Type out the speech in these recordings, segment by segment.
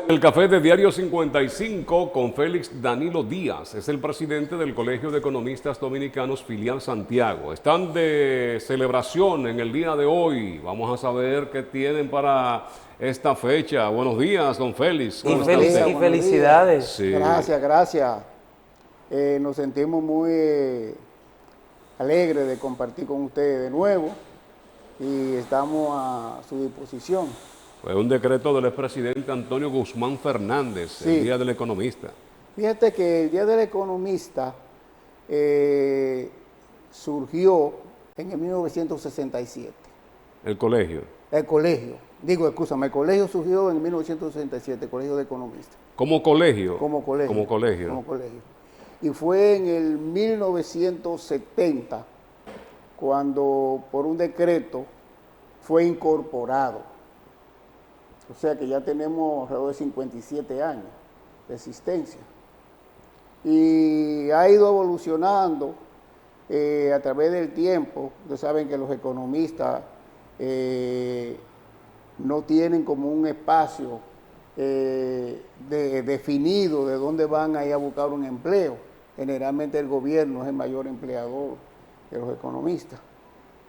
El café de Diario 55 con Félix Danilo Díaz, es el presidente del Colegio de Economistas Dominicanos Filial Santiago. Están de celebración en el día de hoy. Vamos a saber qué tienen para esta fecha. Buenos días, don Félix. Y, ¿Cómo está usted? y felicidades. Sí. Gracias, gracias. Nos sentimos muy alegres de compartir con ustedes de nuevo y estamos a su disposición. Fue un decreto del expresidente Antonio Guzmán Fernández, Sí. el Día del Economista. Fíjate que el Día del Economista surgió en el 1967. El colegio. El colegio, el colegio surgió en 1967, el Colegio de Economistas. ¿Como colegio? Como colegio. Como colegio. Como colegio. Y fue en el 1970 cuando por un decreto fue incorporado. O sea que ya tenemos alrededor de 57 años de existencia. Y ha ido evolucionando a través del tiempo. Ustedes saben que los economistas no tienen como un espacio definido de dónde van a ir a buscar un empleo. Generalmente el gobierno es el mayor empleador de los economistas.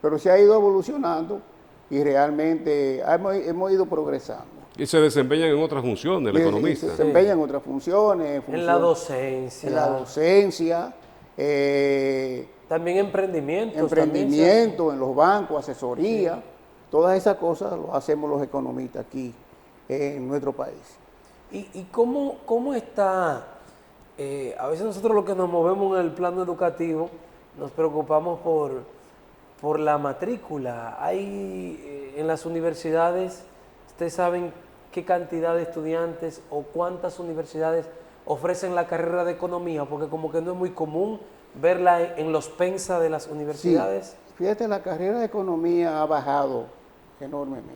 Pero se ha ido evolucionando y realmente hemos ido progresando. Y se desempeñan en otras funciones, el economista. Se desempeñan en otras funciones. En la docencia. En la docencia. También emprendimientos. Emprendimiento, en los bancos, asesoría. Sí. Todas esas cosas lo hacemos los economistas aquí en nuestro país. ¿Y cómo está? A veces nosotros los que nos movemos en el plano educativo nos preocupamos por la matrícula. Hay en las universidades, ustedes saben qué cantidad de estudiantes o cuántas universidades ofrecen la carrera de economía, porque como que no es muy común verla en los PENSA de las universidades. Sí. Fíjate, la carrera de economía ha bajado enormemente.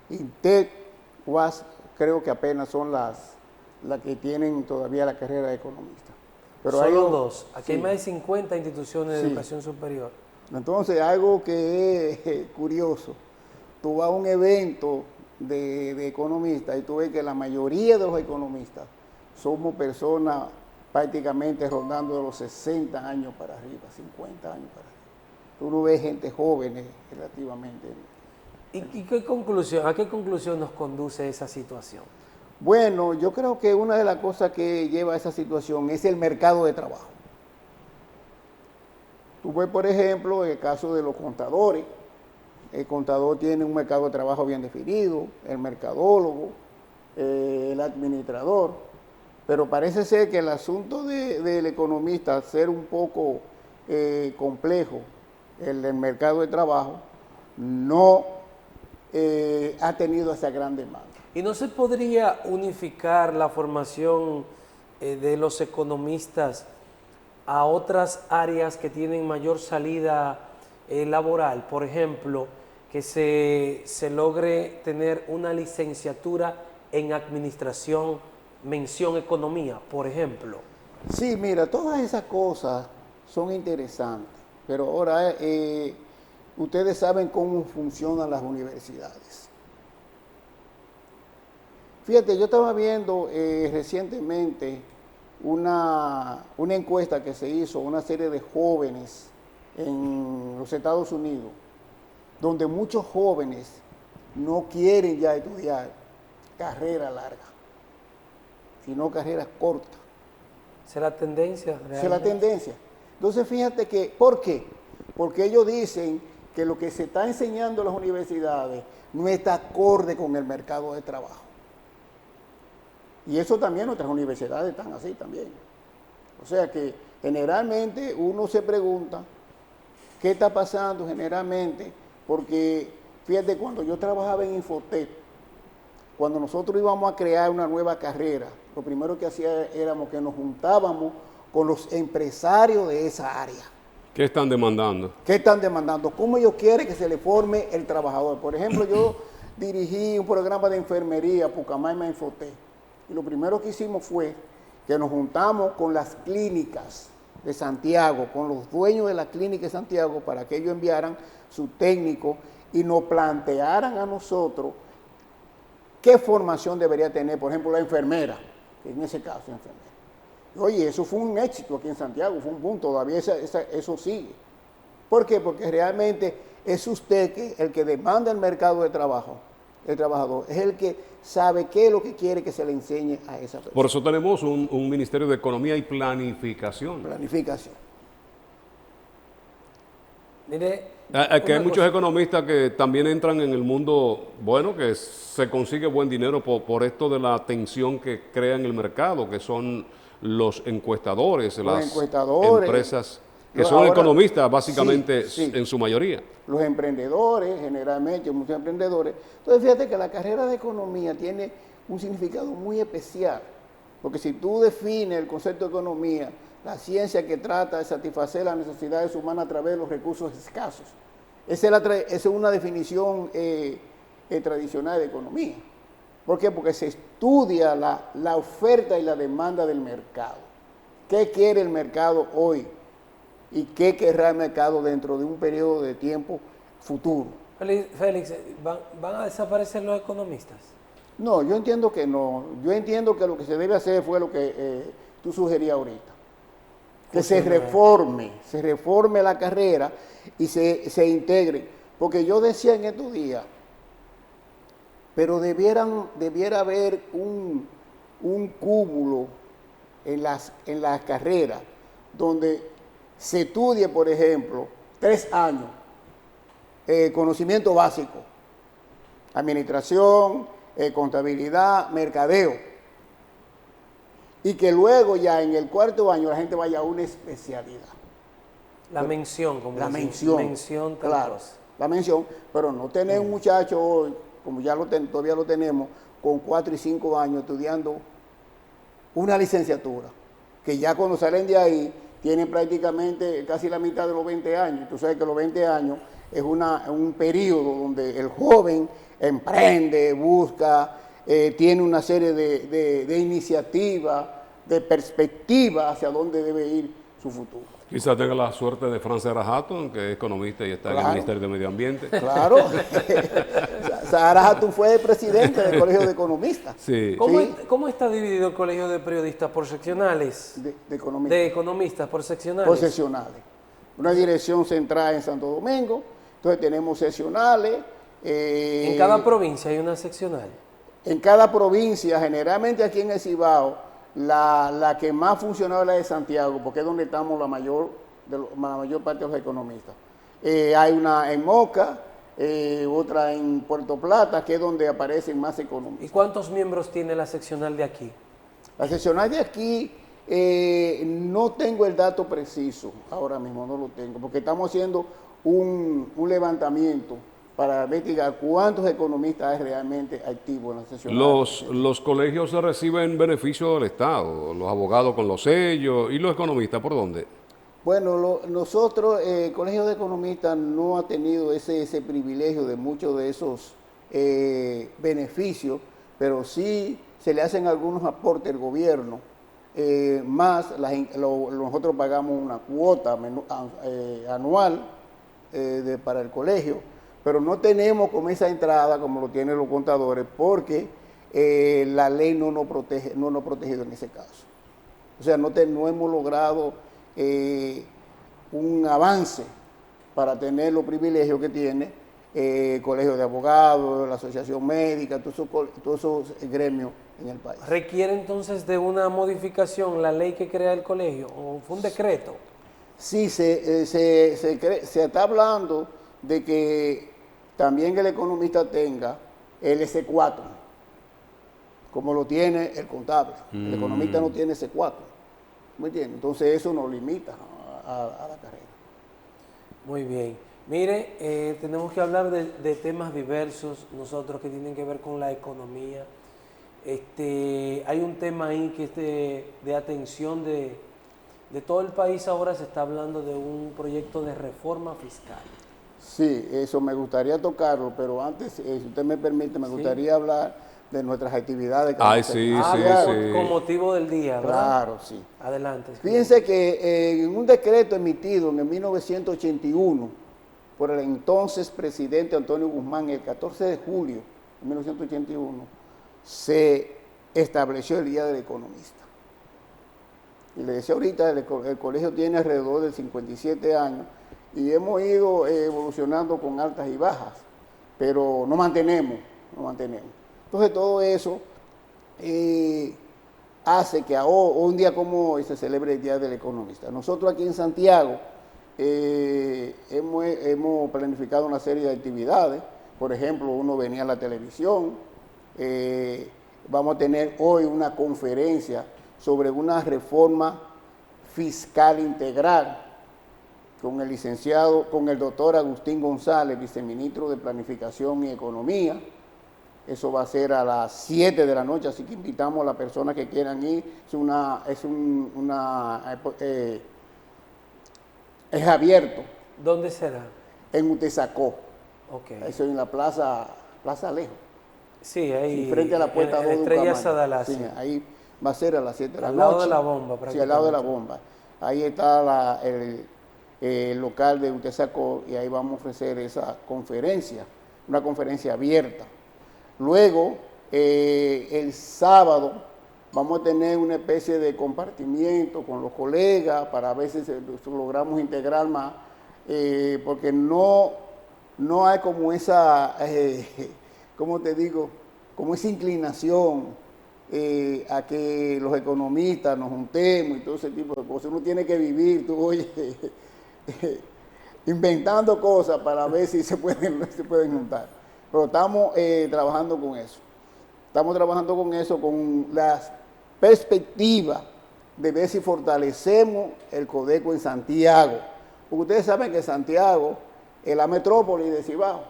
INTEC, UAS, creo que apenas son las que tienen todavía la carrera de economista. Pero solo dos. Aquí hay más de 50 instituciones de educación superior. Entonces, algo que es curioso, tú vas a un evento de economistas y tú ves que la mayoría de los economistas somos personas prácticamente rondando de los 60 años para arriba, 50 años para arriba. Tú no ves gente joven relativamente. ¿Y a qué conclusión nos conduce esa situación? Bueno, yo creo que una de las cosas que lleva a esa situación es el mercado de trabajo. Tú ves, por ejemplo, el caso de los contadores. El contador tiene un mercado de trabajo bien definido, el mercadólogo, el administrador, pero parece ser que el asunto del economista ser un poco complejo, el mercado de trabajo, no ha tenido esa gran demanda. ¿Y no se podría unificar la formación de los economistas a otras áreas que tienen mayor salida laboral? Por ejemplo, que se logre tener una licenciatura en administración, mención economía, por ejemplo. Sí, mira, todas esas cosas son interesantes, pero ahora ustedes saben cómo funcionan las universidades. Fíjate, yo estaba viendo recientemente una encuesta que se hizo, una serie de jóvenes en los Estados Unidos, donde muchos jóvenes no quieren ya estudiar carrera larga, sino carreras cortas. ¿Esa es la tendencia? Esa es la tendencia. Entonces, fíjate que, ¿por qué? Porque ellos dicen que lo que se está enseñando en las universidades no está acorde con el mercado de trabajo. Y eso también nuestras universidades están así también. O sea que generalmente uno se pregunta qué está pasando generalmente, porque fíjate, cuando yo trabajaba en Infotec, cuando nosotros íbamos a crear una nueva carrera, lo primero que hacía éramos que nos juntábamos con los empresarios de esa área. ¿Qué están demandando? ¿Qué están demandando? ¿Cómo ellos quieren que se le forme el trabajador? Por ejemplo, yo dirigí un programa de enfermería, Pucamaima Infotec. Y lo primero que hicimos fue que nos juntamos con las clínicas de Santiago, con los dueños de la clínica de Santiago, para que ellos enviaran su técnico y nos plantearan a nosotros ¿qué formación debería tener, por ejemplo, la enfermera? Que en ese caso, la enfermera. Oye, eso fue un éxito aquí en Santiago, fue un boom, todavía eso sigue. ¿Por qué? Porque realmente es usted el que demanda el mercado de trabajo, el trabajador, es el que sabe qué es lo que quiere que se le enseñe a esa persona. Por eso tenemos un Ministerio de Economía y Planificación. Planificación. Mire, Que hay una muchos cosa. economistas que también entran en el mundo, bueno, que se consigue buen dinero por esto de la tensión que crea en el mercado, que son los encuestadores, las encuestadores, empresas que los- son ahora, economistas básicamente sí. en su mayoría. Los emprendedores, generalmente, muchos emprendedores. Entonces, fíjate que la carrera de economía tiene un significado muy especial, porque si tú defines el concepto de economía, la ciencia que trata de satisfacer las necesidades humanas a través de los recursos escasos, esa es una definición tradicional de economía. ¿Por qué? Porque se estudia la oferta y la demanda del mercado. ¿Qué quiere el mercado hoy? ¿Y qué querrá el mercado dentro de un periodo de tiempo futuro? Félix, ¿van a desaparecer los economistas? No, yo entiendo que no. Yo entiendo que lo que se debe hacer fue lo que tú sugerías ahorita. Que se reforme la carrera y se integre. Porque yo decía en estos días, pero debiera haber un cúmulo en las carreras donde se estudie, por ejemplo, 3 años, conocimiento básico, administración, contabilidad, mercadeo, y que luego ya en el 4º año la gente vaya a una especialidad. La mención, como La decimos, mención, tal claro, cosa. la mención, pero no tener un muchacho hoy, como todavía lo tenemos, con 4 y 5 años estudiando una licenciatura, que ya cuando salen de ahí tienen prácticamente casi la mitad de los 20 años. Tú sabes que los 20 años es un periodo donde el joven emprende, busca, tiene una serie de iniciativas, de perspectivas hacia dónde debe ir su futuro. Quizás tenga la suerte de Francera Hatton, que es economista y está en el Claro. Ministerio de Medio Ambiente. Claro, Sahara Hatun fue presidente del Colegio de Economistas. Sí. ¿Cómo está dividido el colegio de periodistas por seccionales? De economistas. De economistas por seccionales. Por seccionales. Una dirección central en Santo Domingo, entonces tenemos seccionales. En cada provincia hay una seccional. En cada provincia, generalmente aquí en el Cibao, la que más funcionaba es la de Santiago, porque es donde estamos la mayor parte de los economistas. Hay una en Moca, otra en Puerto Plata, que es donde aparecen más economistas. ¿Y cuántos miembros tiene la seccional de aquí? La seccional de aquí, no tengo el dato preciso, ahora mismo no lo tengo, porque estamos haciendo un levantamiento para investigar cuántos economistas hay realmente activos en la seccional. Los colegios reciben beneficio del Estado, los abogados con los sellos y los economistas, ¿por dónde? Bueno, nosotros, el Colegio de Economistas no ha tenido ese privilegio de muchos de esos beneficios, pero sí se le hacen algunos aportes al gobierno, nosotros pagamos una cuota anual para el colegio, pero no tenemos como esa entrada como lo tienen los contadores, porque la ley no nos protege, no nos ha protegido en ese caso. O sea, no hemos logrado un avance para tener los privilegios que tiene el Colegio de Abogados, la Asociación Médica, todos esos gremios en el país. ¿Requiere entonces de una modificación la ley que crea el colegio o fue un decreto? Sí, se está hablando de que también el economista tenga el S4, como lo tiene el contable. El economista no tiene S4. ¿Me entiendes? Entonces eso nos limita a la carrera. Muy bien. Mire, tenemos que hablar de temas diversos, nosotros que tienen que ver con la economía. Hay un tema ahí que es de atención de todo el país. Ahora se está hablando de un proyecto de reforma fiscal. Sí, eso me gustaría tocarlo, pero antes, si usted me permite, me gustaría hablar de nuestras actividades. Sí. Con motivo del día, ¿verdad? Claro, sí. Adelante. Fíjense que en un decreto emitido en el 1981 por el entonces presidente Antonio Guzmán, el 14 de julio de 1981, se estableció el Día del Economista. Y le decía ahorita, el colegio tiene alrededor de 57 años y hemos ido evolucionando con altas y bajas, pero nos mantenemos. Entonces todo eso hace que un día como hoy se celebre el Día del Economista. Nosotros aquí en Santiago hemos planificado una serie de actividades. Por ejemplo, uno venía a la televisión. Vamos a tener hoy una conferencia sobre una reforma fiscal integral con el doctor Agustín González, viceministro de Planificación y Economía. Eso va a ser a las 7 de la noche, así que invitamos a las personas que quieran ir. Es abierto. ¿Dónde será? En Utesacó. Okay. Eso en la Plaza Alejo. Sí, ahí. Sí, frente a la puerta en 2 de Estrella Ucamán. Sadalasi. Sí, ahí va a ser a las 7 de la noche. Al lado de la bomba, Sí, al lado de la bomba. Ahí está el local de Utesacó y ahí vamos a ofrecer esa conferencia, una conferencia abierta. Luego, el sábado, vamos a tener una especie de compartimiento con los colegas para ver si logramos integrar más, porque no hay como esa, ¿cómo te digo? Como esa inclinación a que los economistas nos juntemos y todo ese tipo de cosas. Uno tiene que vivir, tú oye, inventando cosas para ver si se pueden juntar. Pero estamos trabajando con eso. Estamos trabajando con eso, con la perspectiva de ver si fortalecemos el Codeco en Santiago. Porque ustedes saben que Santiago es la metrópoli de Cibao.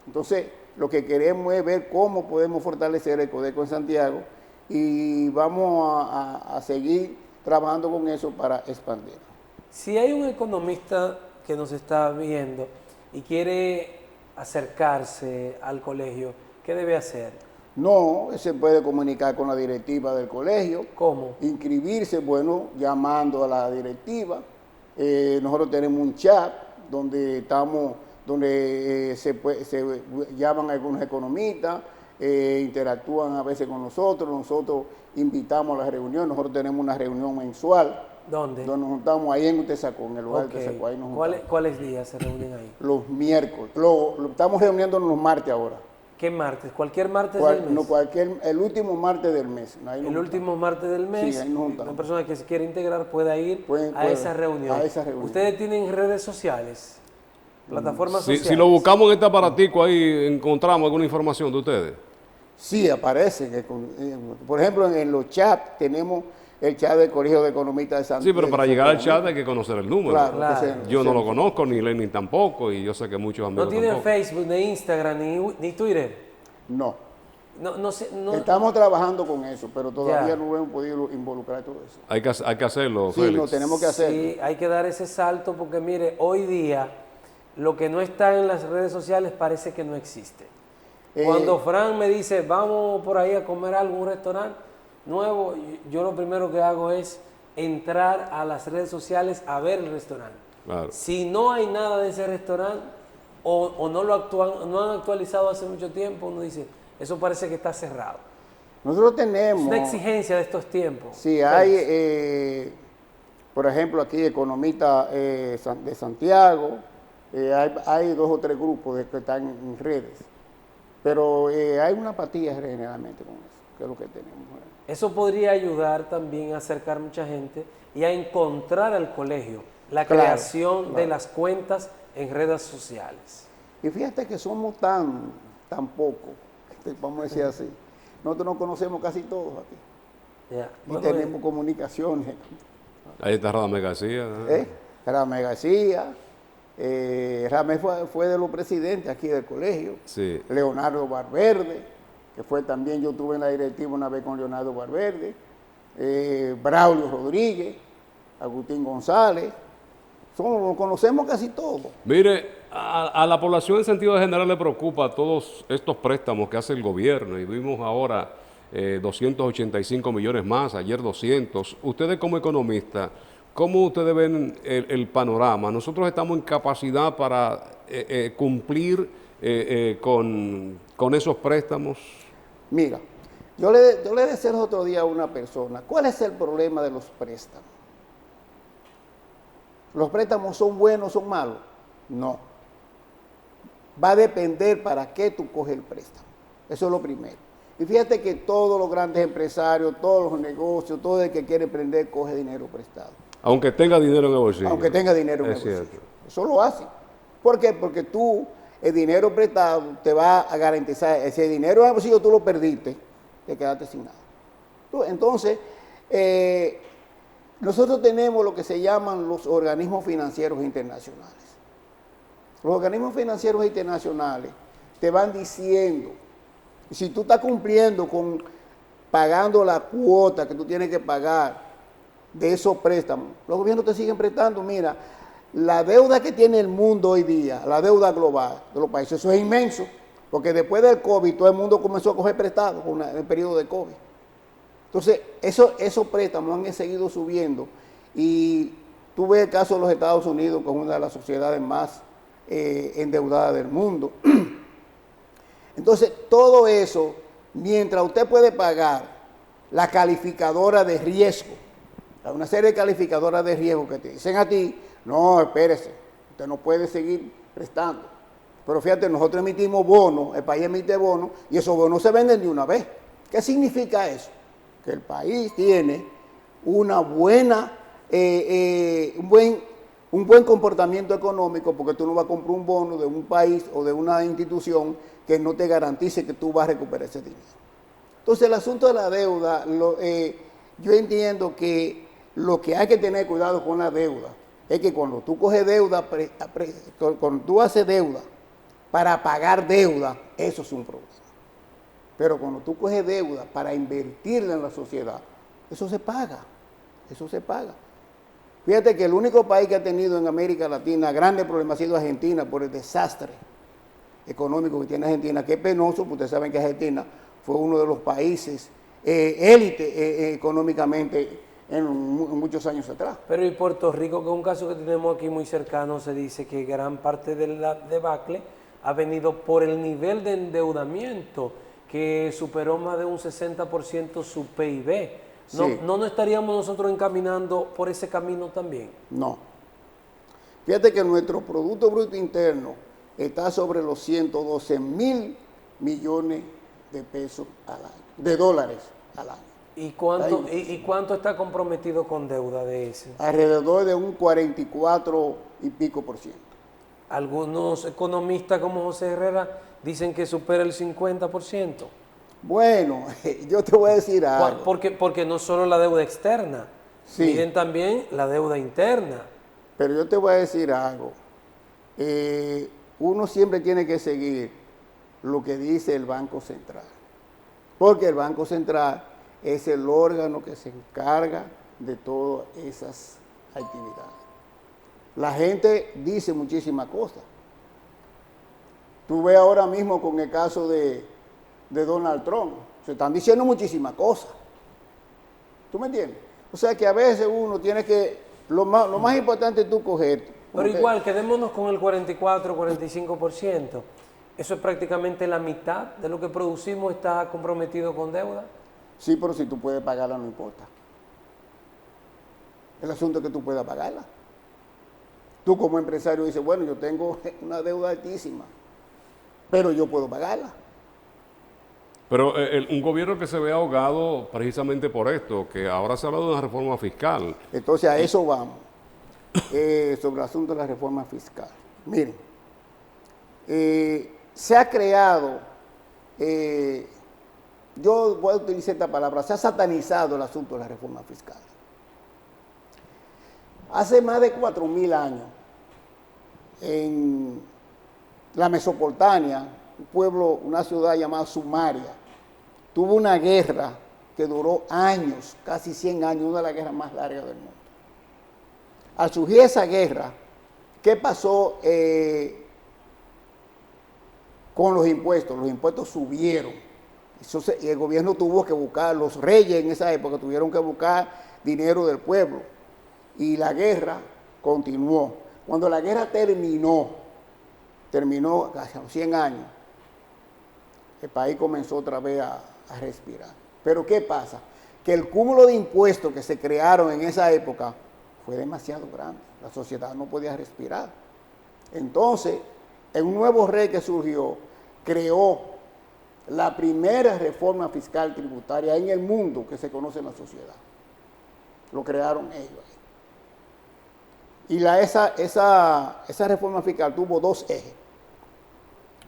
Entonces, lo que queremos es ver cómo podemos fortalecer el Codeco en Santiago y vamos a seguir trabajando con eso para expandir. Si hay un economista que nos está viendo y quiere acercarse al colegio, ¿qué debe hacer? No, se puede comunicar con la directiva del colegio. ¿Cómo? Inscribirse, bueno, llamando a la directiva. Nosotros tenemos un chat donde se llaman algunos economistas, interactúan a veces con nosotros invitamos a las reuniones, nosotros tenemos una reunión mensual. ¿Dónde? Donde nos juntamos ahí en Utesacó, en el lugar de Utesacó. Ahí nos juntamos. ¿Cuáles días se reúnen ahí? Los miércoles. Estamos reuniéndonos los martes ahora. ¿Qué martes? ¿Cualquier martes del mes? No, el último martes del mes. El último martes del mes. Sí, ahí nos juntamos. Una persona que se quiere integrar pueda ir a esa reunión. A esa reunión. ¿Ustedes tienen redes sociales? ¿Plataformas sociales? Si lo buscamos en este aparatico ahí, ¿encontramos alguna información de ustedes? Sí, aparece. Por ejemplo, en los chats tenemos el chat del Colegio de Economistas de Santiago. Sí, pero para llegar al chat hay que conocer el número. Claro. Yo no lo conozco, ni Lenin tampoco, y yo sé que muchos amigos ¿No tienen tampoco. Facebook, ni Instagram, ni Twitter? No. No. Estamos trabajando con eso, pero todavía no hemos podido involucrar todo eso. Hay que hacerlo, Sí, Félix. lo tenemos que hacer. Sí, hay que dar ese salto porque mire, hoy día lo que no está en las redes sociales parece que no existe. Cuando Fran me dice, vamos por ahí a comer algo en un restaurante nuevo, yo lo primero que hago es entrar a las redes sociales a ver el restaurante. Claro. Si no hay nada de ese restaurante o no han actualizado hace mucho tiempo, uno dice, eso parece que está cerrado. Nosotros tenemos... Es una exigencia de estos tiempos. Sí, hay, por ejemplo, aquí economistas de Santiago, hay 2 o 3 grupos que están en redes, pero hay una apatía generalmente con eso, que es lo que tenemos. Eso podría ayudar también a acercar mucha gente y a encontrar al colegio la creación de las cuentas en redes sociales. Y fíjate que somos tan pocos, vamos a decir así. Nosotros nos conocemos casi todos aquí. Ya. Y tenemos comunicaciones. Ahí está Radamés García. Radamés García. Radamés fue de los presidentes aquí del colegio. Sí. Leonardo Valverde, que fue también, yo estuve en la directiva una vez con Leonardo Valverde. Braulio Rodríguez, Agustín González. Nos conocemos casi todos. Mire, a la población en sentido general le preocupa todos estos préstamos que hace el gobierno y vimos ahora 285 millones más, ayer 200. Ustedes como economistas, ¿cómo ustedes ven el panorama? Nosotros estamos en capacidad para cumplir con esos préstamos. Mira, Yo le decía el otro día a una persona, ¿cuál es el problema de los préstamos? ¿Los préstamos son buenos o son malos? No. Va a depender para qué tú coges el préstamo. Eso es lo primero. Y fíjate que todos los grandes empresarios, todos los negocios, todo el que quiere emprender coge dinero prestado. Aunque tenga dinero en el bolsillo. Aunque tenga dinero en el Es bolsillo. cierto. Eso lo hacen. ¿Por qué? Porque tú, el dinero prestado te va a garantizar, ese dinero en el bolsillo tú lo perdiste, te quedaste sin nada. Entonces, nosotros tenemos lo que se llaman los organismos financieros internacionales. Los organismos financieros internacionales te van diciendo, si tú estás cumpliendo con pagando la cuota que tú tienes que pagar de esos préstamos, los gobiernos te siguen prestando. Mira, la deuda que tiene el mundo hoy día, la deuda global de los países, eso es inmenso, porque después del COVID todo el mundo comenzó a coger prestado en el periodo de COVID. Entonces, esos préstamos han seguido subiendo y tú ves el caso de los Estados Unidos, que es una de las sociedades más endeudadas del mundo. Entonces, todo eso, mientras usted puede pagar la calificadora de riesgo, hay una serie de calificadoras de riesgo que te dicen a ti, no, espérese, usted no puede seguir prestando. Pero fíjate, nosotros emitimos bonos, el país emite bonos, y esos bonos se venden de una vez. ¿Qué significa eso? Que el país tiene una buena, un buen comportamiento económico, porque tú no vas a comprar un bono de un país o de una institución que no te garantice que tú vas a recuperar ese dinero. Entonces, el asunto de la deuda, yo entiendo que lo que hay que tener cuidado con la deuda es que cuando tú coges deuda, cuando tú haces deuda para pagar deuda, eso es un problema. Pero cuando tú coges deuda para invertirla en la sociedad, eso se paga, eso se paga. Fíjate que el único país que ha tenido en América Latina grandes problemas ha sido Argentina por el desastre económico que tiene Argentina, que es penoso, porque ustedes saben que Argentina fue uno de los países élite económicamente en muchos años atrás. Pero y Puerto Rico, que es un caso que tenemos aquí muy cercano, se dice que gran parte de la debacle ha venido por el nivel de endeudamiento que superó más de un 60% su PIB. ¿No, Sí. ¿No nos estaríamos nosotros encaminando por ese camino también? No. Fíjate que nuestro Producto Bruto Interno está sobre los 112,000 millones de pesos al año, de dólares al año. ¿Y cuánto está comprometido con deuda de ese? Alrededor de un 44 y pico %. Algunos economistas como José Herrera dicen que supera el 50%. Bueno, yo te voy a decir algo. Porque no solo la deuda externa, Sí. miden también la deuda interna. Pero yo te voy a decir algo. Uno siempre tiene que seguir lo que dice el Banco Central. Porque el Banco Central es el órgano que se encarga de todas esas actividades. La gente dice muchísimas cosas. Tú ves ahora mismo con el caso de Donald Trump, se están diciendo muchísimas cosas. ¿Tú me entiendes? O sea que a veces uno tiene que, lo más importante es tú coger. Pero igual, quedémonos con el 44, 45%. Eso es prácticamente la mitad de lo que producimos está comprometido con deuda. Sí, pero si tú puedes pagarla no importa. El asunto es que tú puedas pagarla. Tú como empresario dices, bueno, yo tengo una deuda altísima, pero yo puedo pagarla. Pero un gobierno que se ve ahogado precisamente por esto, que ahora se habla de una reforma fiscal. Entonces a eso vamos, sobre el asunto de la reforma fiscal. Miren, se ha creado, yo voy a utilizar esta palabra, se ha satanizado el asunto de la reforma fiscal. Hace más de 4.000 años, en la Mesopotamia, un pueblo, una ciudad llamada Sumaria, tuvo una guerra que duró años, casi 100 años, una de las guerras más largas del mundo. Al surgir esa guerra, ¿qué pasó con los impuestos? Los impuestos subieron. Y el gobierno tuvo que buscar, los reyes en esa época tuvieron que buscar dinero del pueblo. Y la guerra continuó. Cuando la guerra terminó casi a los 100 años, el país comenzó otra vez a respirar. Pero ¿qué pasa? Que el cúmulo de impuestos que se crearon en esa época fue demasiado grande. La sociedad no podía respirar. Entonces, un nuevo rey que surgió creó la primera reforma fiscal tributaria en el mundo que se conoce en la sociedad. Lo crearon ellos. Y esa reforma fiscal tuvo dos ejes: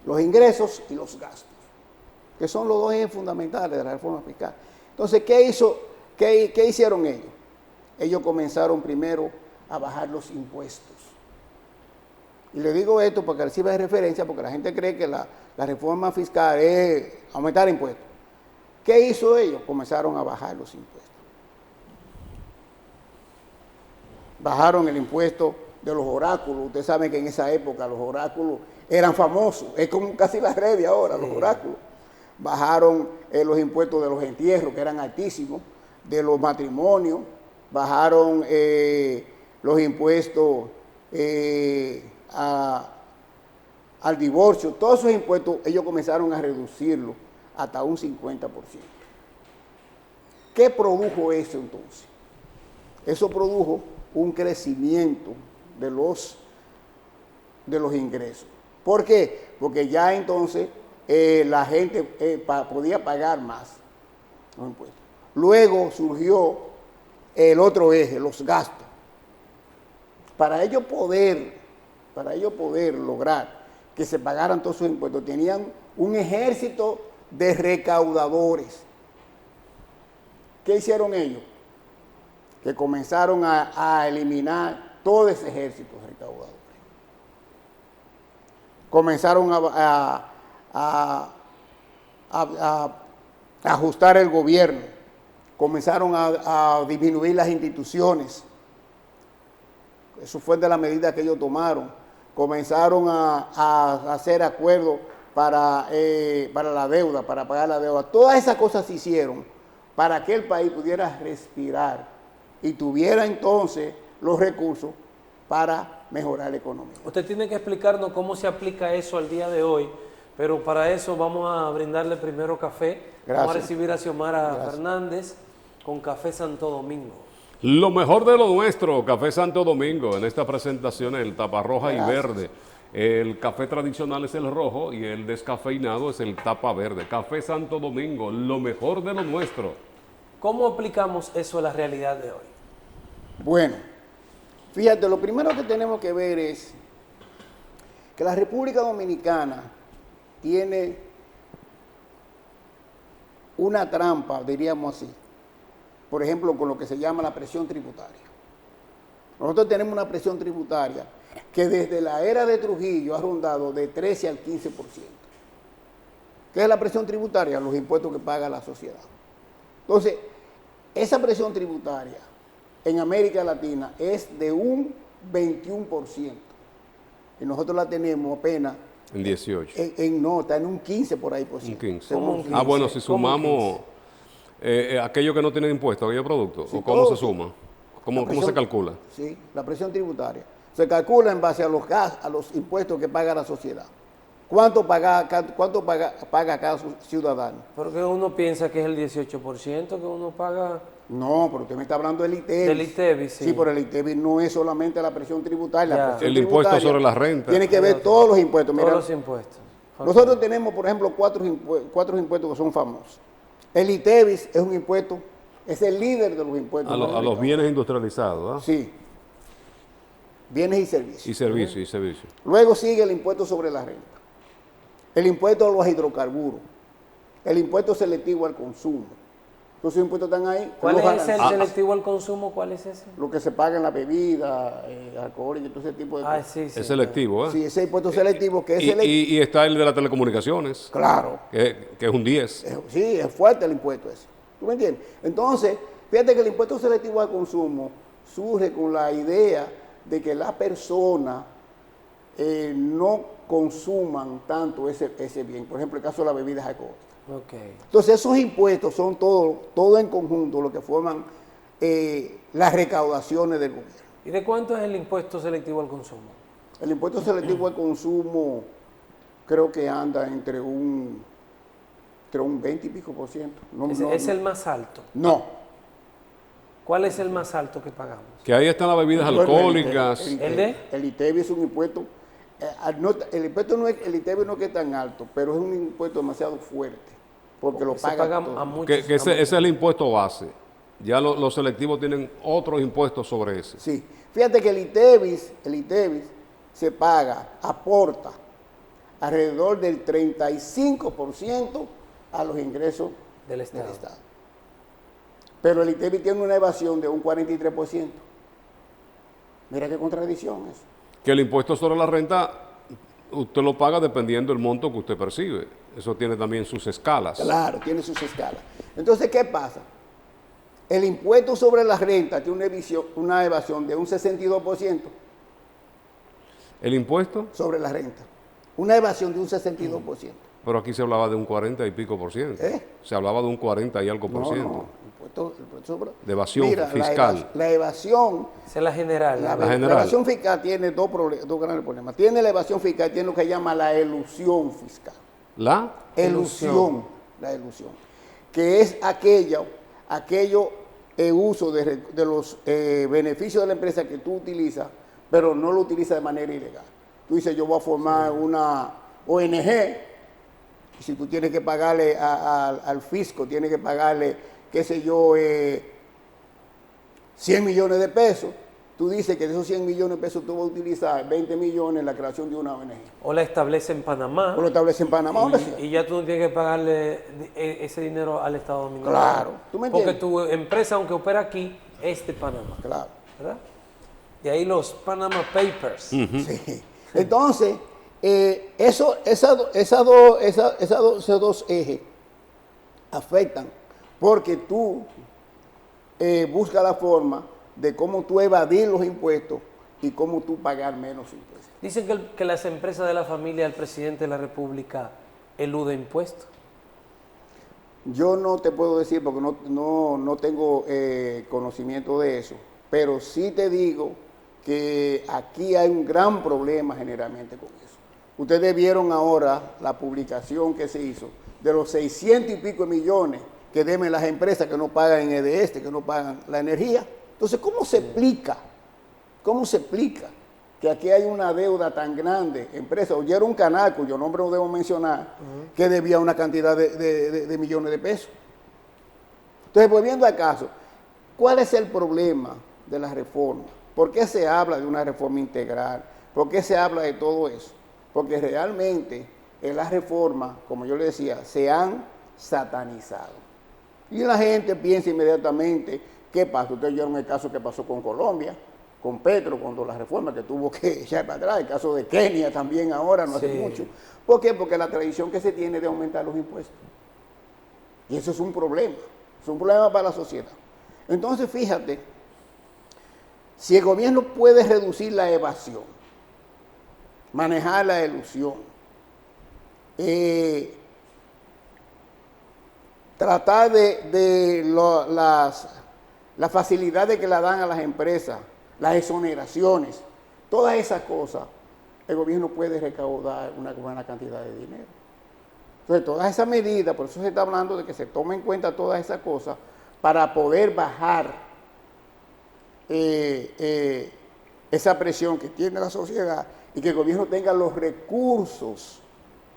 los ingresos y los gastos, que son los dos ejes fundamentales de la reforma fiscal. Entonces, ¿qué hicieron ellos? Ellos comenzaron primero a bajar los impuestos. Y le digo esto para que sirva de referencia, porque la gente cree que la reforma fiscal es aumentar impuestos. ¿Qué hizo ellos? Comenzaron a bajar los impuestos. Bajaron el impuesto de los oráculos. Ustedes saben que en esa época los oráculos eran famosos. Es como casi la red de ahora, los oráculos. Bajaron los impuestos de los entierros, que eran altísimos, de los matrimonios. Bajaron los impuestos al divorcio. Todos esos impuestos ellos comenzaron a reducirlos hasta un 50%. ¿Qué produjo eso entonces? Eso produjo un crecimiento de los ingresos. ¿Por qué? Porque ya entonces la gente podía pagar más los impuestos. Luego surgió el otro eje, los gastos. Para ellos poder lograr que se pagaran todos sus impuestos, tenían un ejército de recaudadores. ¿Qué hicieron ellos? Que comenzaron a eliminar todo ese ejército de recaudadores. Comenzaron a ajustar el gobierno, comenzaron a disminuir las instituciones. Eso fue de la medida que ellos tomaron. Comenzaron a hacer acuerdos para la deuda, para pagar la deuda. Todas esas cosas se hicieron para que el país pudiera respirar y tuviera entonces los recursos para mejorar la economía. Usted tiene que explicarnos cómo se aplica eso al día de hoy, pero para eso vamos a brindarle primero café. Gracias. Vamos a recibir a Xiomara Fernández con Café Santo Domingo. Lo mejor de lo nuestro, Café Santo Domingo, en esta presentación el tapa roja Gracias. y verde. El café tradicional es el rojo y el descafeinado es el tapa verde. Café Santo Domingo, lo mejor de lo nuestro. ¿Cómo aplicamos eso a la realidad de hoy? Bueno, fíjate, lo primero que tenemos que ver es que la República Dominicana tiene una trampa, diríamos así, por ejemplo, con lo que se llama la presión tributaria. Nosotros tenemos una presión tributaria que desde la era de Trujillo ha rondado de 13 al 15%. ¿Qué es la presión tributaria? Los impuestos que paga la sociedad. Entonces, esa presión tributaria en América Latina es de un 21%. Y nosotros la tenemos apenas En 18. no, está en un 15 por ahí por Un ciento. 15. ¿Cómo un 15? Ah, bueno, si ¿Cómo un sumamos aquello que no tienen impuestos, aquellos productos, Sí, ¿o cómo todo. se suma? ¿Cómo se presión- calcula? Sí, la presión tributaria. Se calcula en base a los impuestos que paga la sociedad. ¿Cuánto paga cada ciudadano? Porque uno piensa que es el 18% que uno paga No, pero usted me está hablando del ITEVIS. del ITEVIS. Sí, pero el ITEVIS no es solamente la presión tributaria. Ya. La presión El impuesto tributaria sobre la renta. Tiene que ver todos los impuestos. todos Mira, los impuestos. Ok. nosotros tenemos, por ejemplo, cuatro impuestos que son famosos. El ITEVIS es un impuesto, es el líder de los impuestos. A los bienes industrializados, ¿ah? Sí. Bienes y servicios. Y servicios, y servicios. Luego sigue el impuesto sobre la renta, el impuesto a los hidrocarburos, el impuesto selectivo al consumo. Todos esos impuestos están ahí. ¿Cuál los es el aranceles, selectivo al consumo? ¿Cuál es ese? lo que se paga en la bebida, alcohol y todo ese tipo de Ah, cosas. sí, sí. Es selectivo, ¿eh? Sí, ese impuesto selectivo que es Y, selectivo. y está el de las telecomunicaciones, Claro. que es un 10. Sí, es fuerte el impuesto ese. ¿Tú me entiendes? Entonces, fíjate que el impuesto selectivo al consumo surge con la idea de que las personas no consuman tanto ese bien. Por ejemplo, el caso de las bebidas alcohólicas. Ok. Entonces, esos impuestos son todo en conjunto lo que forman las recaudaciones del gobierno. ¿Y de cuánto es el impuesto selectivo al consumo? El impuesto selectivo al consumo creo que anda entre un entre un 20 y pico por ciento. No, Es el más alto. No. ¿Cuál es el más alto que pagamos? Que ahí están las bebidas Bueno, alcohólicas. ¿El de? El ITEVI es un impuesto, el impuesto no es, el ITEVI no es que es tan alto, pero es un impuesto demasiado fuerte, porque lo Se paga paga todo. a muchos. Que ese es el impuesto base. Ya los selectivos tienen otros impuestos sobre ese. Sí, fíjate que el ITEVI se paga, aporta alrededor del 35% a los ingresos Del Estado. Pero el ITEVI tiene una evasión de un 43%. Mira qué contradicción es. Que el impuesto sobre la renta usted lo paga dependiendo del monto que usted percibe. Eso tiene también sus escalas. Claro, tiene sus escalas. Entonces, ¿qué pasa? El impuesto sobre la renta tiene una evasión de un 62% ¿El impuesto? sobre la renta. Una evasión de un 62%. Pero aquí se hablaba de un 40 y pico por ciento. Se hablaba de un 40 y algo por ciento. No. El impuesto sobre... De evasión Mira, fiscal. La evasión... Esa es la general. La general. evasión fiscal tiene dos grandes problemas. Tiene la evasión fiscal, tiene lo que se llama la elusión fiscal. ¿La? Elusión. La elusión. Que es aquello uso de los beneficios de la empresa que tú utilizas, pero no lo utilizas de manera ilegal. Tú dices, yo voy a formar una ONG, y si tú tienes que pagarle al fisco, tienes que pagarle, qué sé yo, 100 millones de pesos, tú dices que de esos 100 millones de pesos tú vas a utilizar 20 millones en la creación de una ONG. O la establece en Panamá. O lo establece en Panamá. Y ya tú no tienes que pagarle ese dinero al Estado Dominicano. Claro, ¿tú me entiendes? Porque tu empresa, aunque opera aquí, es de Panamá. Claro. ¿Verdad? De ahí los Panama Papers. Sí. Entonces, esos dos ejes afectan porque tú buscas la forma de cómo tú evadir los impuestos y cómo tú pagar menos impuestos. Dicen que las empresas de la familia del presidente de la República eluden impuestos. Yo no te puedo decir porque no tengo conocimiento de eso, pero sí te digo que aquí hay un gran problema generalmente con eso. Ustedes vieron ahora la publicación que se hizo de los 600 y pico millones que deben las empresas que no pagan en EDS, que no pagan la energía. Entonces, ¿cómo se explica? ¿Cómo se explica que aquí hay una deuda tan grande? Empresa, oyeron un canal cuyo nombre no debo mencionar, que debía una cantidad de millones de pesos. Entonces, volviendo al caso, ¿cuál es el problema de la reforma? ¿Por qué se habla de una reforma integral? ¿Por qué se habla de todo eso? Porque realmente en las reformas, como yo le decía, se han satanizado. Y la gente piensa inmediatamente, ¿qué pasa? Ustedes vieron el caso que pasó con Colombia, con Petro, cuando la reforma que tuvo que echar para atrás, el caso de Kenia también ahora, no hace mucho. ¿Por qué? Porque la tradición que se tiene de aumentar los impuestos. Y eso es un problema para la sociedad. Entonces, fíjate, si el gobierno puede reducir la evasión, manejar la elusión, tratar de las facilidades que le dan a las empresas, las exoneraciones, todas esas cosas, el gobierno puede recaudar una buena cantidad de dinero. Entonces, todas esas medidas, por eso se está hablando de que se tomen en cuenta todas esas cosas para poder bajar esa presión que tiene la sociedad y que el gobierno tenga los recursos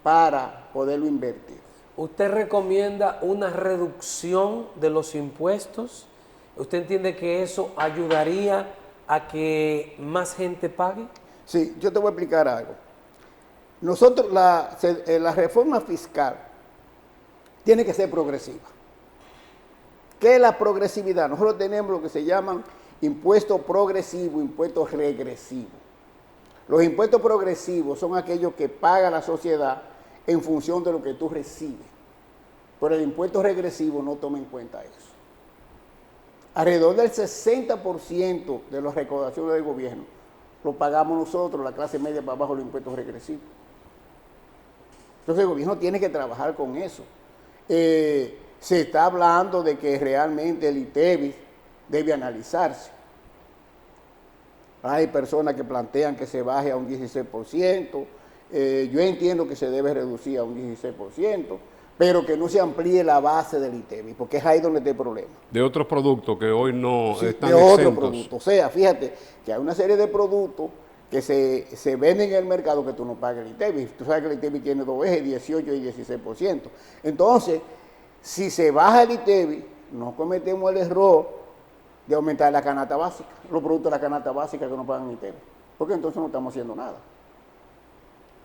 para poderlo invertir. ¿Usted recomienda una reducción de los impuestos? ¿Usted entiende que eso ayudaría a que más gente pague? Sí, yo te voy a explicar algo. Nosotros, la reforma fiscal tiene que ser progresiva. ¿Qué es la progresividad? Nosotros tenemos lo que se llaman impuestos progresivos, impuestos regresivos. Los impuestos progresivos son aquellos que paga la sociedad en función de lo que tú recibes. Pero el impuesto regresivo no toma en cuenta eso. Alrededor del 60% de las recaudaciones del gobierno lo pagamos nosotros, la clase media, para abajo, los impuestos regresivos. Entonces el gobierno tiene que trabajar con eso. Se está hablando de que realmente el ITEVI debe analizarse. Hay personas que plantean que se baje a un 16%. Yo entiendo que se debe reducir a un 16%, pero que no se amplíe la base del ITEVI, porque es ahí donde está el problema. De otros productos que hoy no Sí, están de otro exentos. producto. O sea, fíjate que hay una serie de productos que se venden en el mercado que tú no pagas el ITEVI. Tú sabes que el ITEVI tiene dos ejes, 18 y 16%. Entonces, si se baja el ITEVI, no cometemos el error de aumentar la canasta básica, los productos de la canasta básica que no pagan ITEVI, porque entonces no estamos haciendo nada.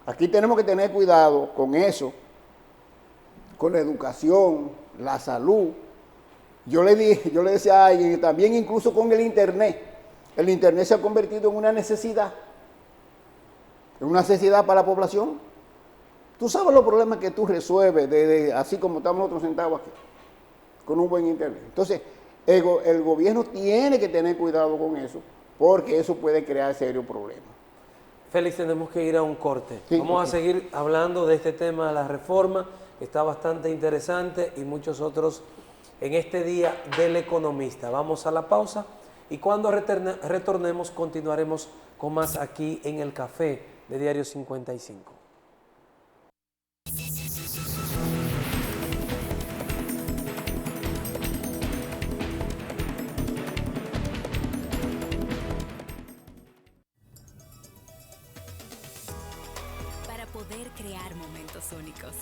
Aquí tenemos que tener cuidado con eso, con la educación, la salud. Yo le decía a alguien, también incluso con el Internet se ha convertido en una necesidad para la población. Tú sabes los problemas que tú resuelves, así como estamos nosotros sentados aquí, con un buen Internet. Entonces, el gobierno tiene que tener cuidado con eso, porque eso puede crear serios problemas. Félix, tenemos que ir a un corte. Sí, Vamos ok. a seguir hablando de este tema de la reforma, que está bastante interesante, y muchos otros en este día del economista. Vamos a la pausa y cuando retornemos continuaremos con más aquí en el café de Diario 55. Para poder crear momentos únicos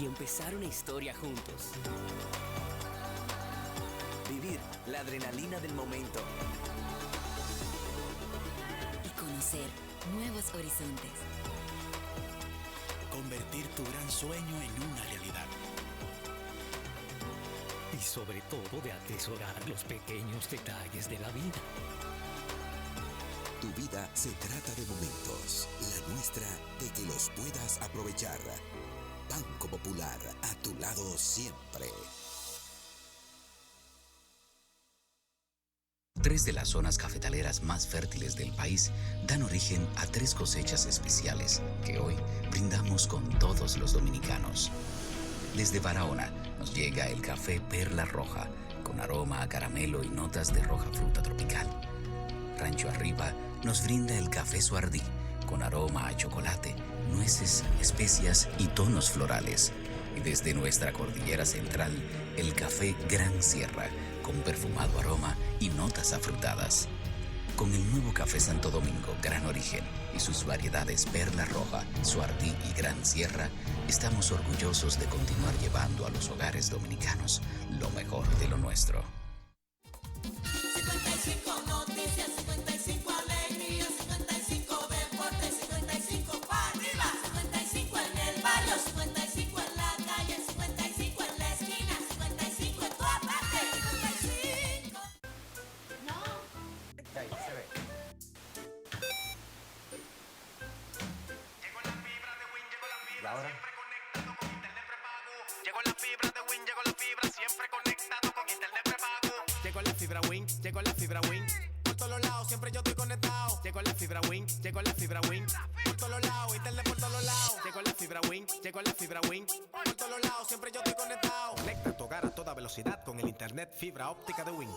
y empezar una historia juntos. Vivir la adrenalina del momento. y conocer nuevos horizontes. Convertir tu gran sueño en una realidad. Y sobre todo de atesorar los pequeños detalles de la vida. Tu vida se trata de momentos, la nuestra de que los puedas aprovechar. Banco Popular, a tu lado siempre. 3 de las zonas cafetaleras más fértiles del país dan origen a 3 cosechas especiales que hoy brindamos con todos los dominicanos. Desde Barahona nos llega el café Perla Roja, con aroma a caramelo y notas de roja fruta tropical. Rancho Arriba nos brinda el café Suardí, con aroma a chocolate, nueces, especias y tonos florales. Y desde nuestra cordillera central, el café Gran Sierra, con perfumado aroma y notas afrutadas. Con el nuevo café Santo Domingo Gran Origen y sus variedades Perla Roja, Suardí y Gran Sierra, estamos orgullosos de continuar llevando a los hogares dominicanos lo mejor de lo nuestro. 55 noticias, 55 alegrías, 55 deportes, 55 para arriba, 55 en el barrio, 55 en la calle, 55 en la esquina, 55 en toda parte, 55. No. Ahí se ve. Llegó la fibra de Win, llegó la ¿Y fibra, ahora? siempre conectado con internet prepago. Llegó la fibra de Win, llegó la fibra, siempre conectado con internet prepago. Llegó la fibra Win, llegó la fibra Win. Por todos los lados, siempre yo estoy conectado. Llegó la fibra Win, llegó la fibra Win. Por todos los lados, internet por todos los lados. Llegó la fibra Win, llegó la fibra Win. Por todos los lados, siempre yo estoy conectado. Conecta tu hogar a toda velocidad con el internet fibra óptica de Win.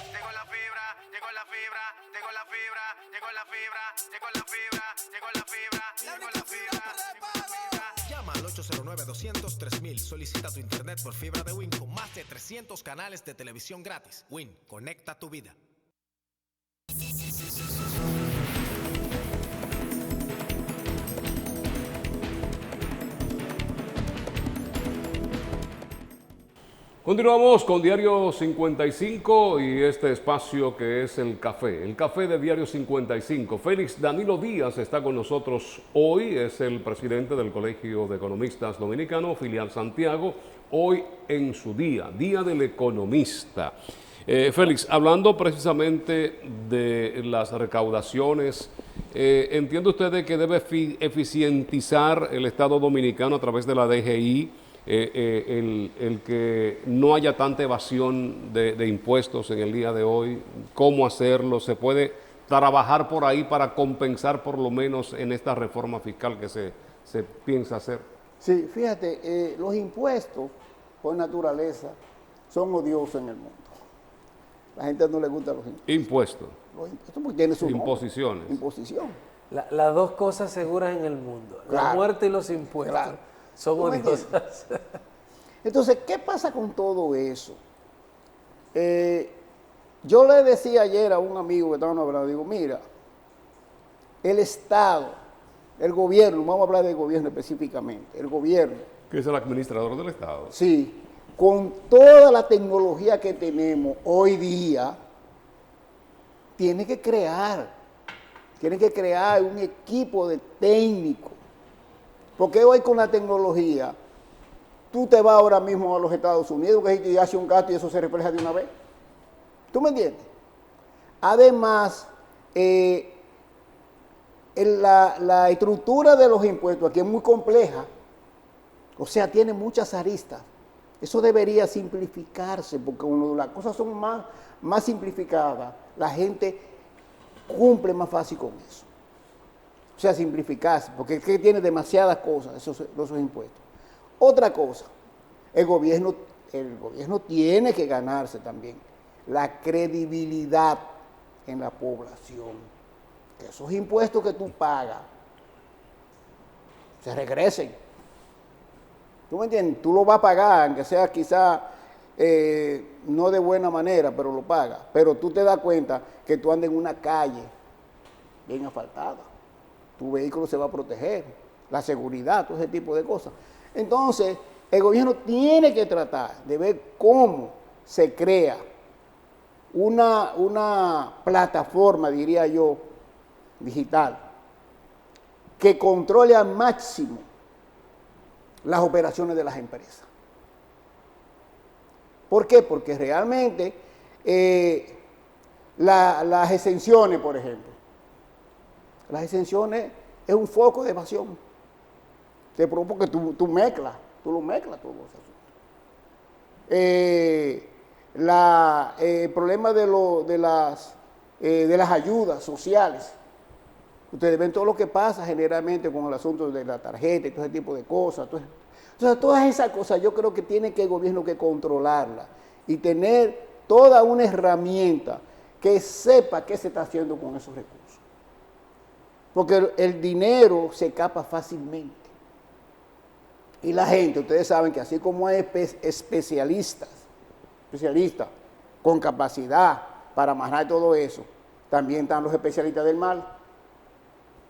Llegó la fibra, llegó la fibra, llegó la fibra, llegó la fibra, llegó la fibra, llegó la fibra, llegó la fibra. Llama al 809-200-3000. Solicita tu internet por fibra de Win con más de 300 canales de televisión gratis. Win, conecta tu vida. Continuamos con Diario 55 y este espacio que es el café de Diario 55. Félix Danilo Díaz está con nosotros hoy, es el presidente del Colegio de Economistas Dominicano, filial Santiago, hoy en su día del economista. Félix, hablando precisamente de las recaudaciones, ¿entiende usted de que debe eficientizar el Estado Dominicano a través de la DGI? El que no haya tanta evasión de impuestos en el día de hoy, cómo hacerlo, se puede trabajar por ahí para compensar por lo menos en esta reforma fiscal que se piensa hacer. Sí, fíjate, los impuestos por naturaleza son odiosos en el mundo. La gente no le gusta los impuestos. Impuestos. Los impuestos porque tiene su nombre. Imposiciones. Imposición. Las dos cosas seguras en el mundo, la Claro. muerte y los impuestos, Claro. son ¿Tú me odiosas. Entonces, ¿qué pasa con todo eso? Yo le decía ayer a un amigo que estábamos hablando, digo, mira, el Estado, el gobierno, vamos a hablar del gobierno específicamente, el gobierno, Que es el administrador del Estado. sí, con toda la tecnología que tenemos hoy día, tiene que crear un equipo de técnicos. Porque hoy con la tecnología, tú te vas ahora mismo a los Estados Unidos y hace un gasto y eso se refleja de una vez. ¿Tú me entiendes? Además, la estructura de los impuestos aquí es muy compleja. O sea, tiene muchas aristas. Eso debería simplificarse, porque cuando las cosas son más simplificadas, la gente cumple más fácil con eso. O sea, simplificarse, porque es que tiene demasiadas cosas esos impuestos. Otra cosa, el gobierno tiene que ganarse también la credibilidad en la población. Que esos impuestos que tú pagas se regresen. ¿Tú me entiendes? Tú lo vas a pagar, aunque sea quizá no de buena manera, pero lo pagas. Pero tú te das cuenta que tú andas en una calle bien asfaltada. Tu vehículo se va a proteger, la seguridad, todo ese tipo de cosas. Entonces, el gobierno tiene que tratar de ver cómo se crea una plataforma, diría yo, digital, que controle al máximo las operaciones de las empresas. ¿Por qué? Porque realmente las exenciones, por ejemplo, las exenciones es un foco de evasión. Porque tú lo mezclas todos los asuntos. El problema de las ayudas sociales. Ustedes ven todo lo que pasa generalmente con el asunto de la tarjeta y todo ese tipo de cosas. Entonces, todas esas cosas yo creo que tiene que el gobierno que controlarlas y tener toda una herramienta que sepa qué se está haciendo con esos recursos. Porque el dinero se escapa fácilmente. Y la gente, ustedes saben que así como hay especialistas con capacidad para manejar todo eso, también están los especialistas del mal.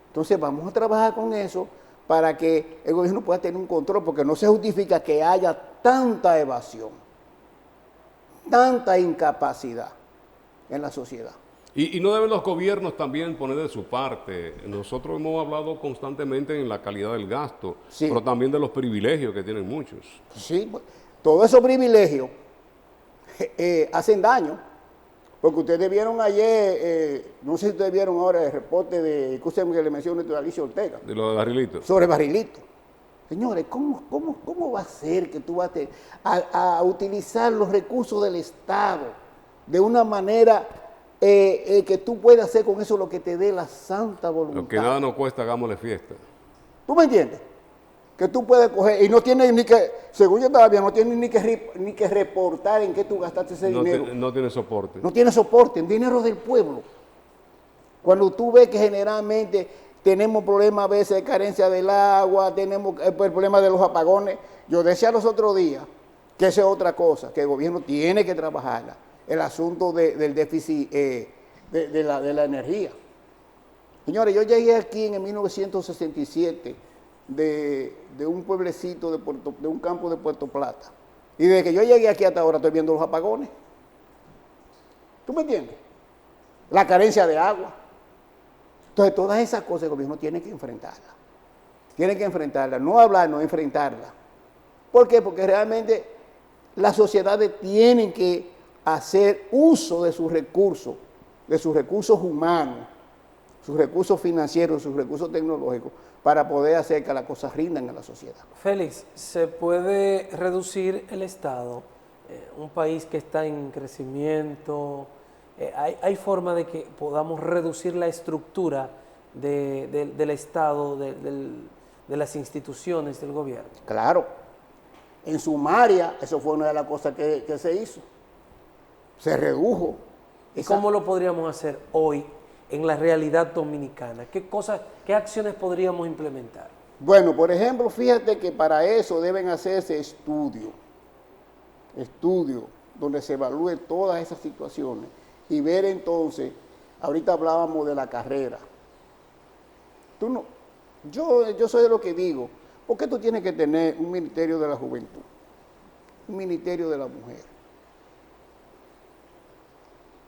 Entonces vamos a trabajar con eso para que el gobierno pueda tener un control, porque no se justifica que haya tanta evasión, tanta incapacidad en la sociedad. Y no deben los gobiernos también poner de su parte. Nosotros hemos hablado constantemente en la calidad del gasto, Sí. pero también de los privilegios que tienen muchos. Sí, todos esos privilegios hacen daño, porque ustedes vieron ayer, no sé si ustedes vieron ahora el reporte de, escúcheme que le mencioné de Alicia Ortega, De los barrilitos. sobre barrilito. Señores, ¿cómo va a ser que tú vas a utilizar los recursos del Estado de una manera que tú puedas hacer con eso lo que te dé la santa voluntad? Lo que nada nos cuesta, hagámosle fiesta. ¿Tú me entiendes? Que tú puedes coger y no tienes ni que, según yo todavía, no tienes ni que reportar en qué tú gastaste ese dinero. No tiene soporte. No tiene soporte, en dinero del pueblo. Cuando tú ves que generalmente tenemos problemas a veces de carencia del agua, tenemos el problema de los apagones. Yo decía los otros días que esa es otra cosa, que el gobierno tiene que trabajarla, el asunto del déficit de la energía. Señores, yo llegué aquí en el 1967 de un pueblecito de un campo de Puerto Plata. Y desde que yo llegué aquí hasta ahora estoy viendo los apagones. ¿Tú me entiendes? La carencia de agua. Entonces, todas esas cosas el gobierno tiene que enfrentarlas. Tiene que enfrentarlas, no hablar, no enfrentarlas. ¿Por qué? Porque realmente las sociedades tienen que hacer uso de sus recursos humanos, sus recursos financieros, sus recursos tecnológicos, para poder hacer que las cosas rindan en la sociedad. Félix, ¿se puede reducir el Estado? Un país que está en crecimiento, ¿hay forma de que podamos reducir la estructura del Estado, de las instituciones del gobierno? Claro, en Sumaria, eso fue una de las cosas que se hizo. Se redujo ¿Y cómo lo podríamos hacer hoy en la realidad dominicana? ¿Qué cosas, qué acciones podríamos implementar? Bueno, por ejemplo, fíjate que para eso deben hacerse estudios donde se evalúen todas esas situaciones y ver entonces, ahorita hablábamos de la carrera. Yo soy de lo que digo, ¿por qué tú tienes que tener un ministerio de la juventud? Un ministerio de la mujer.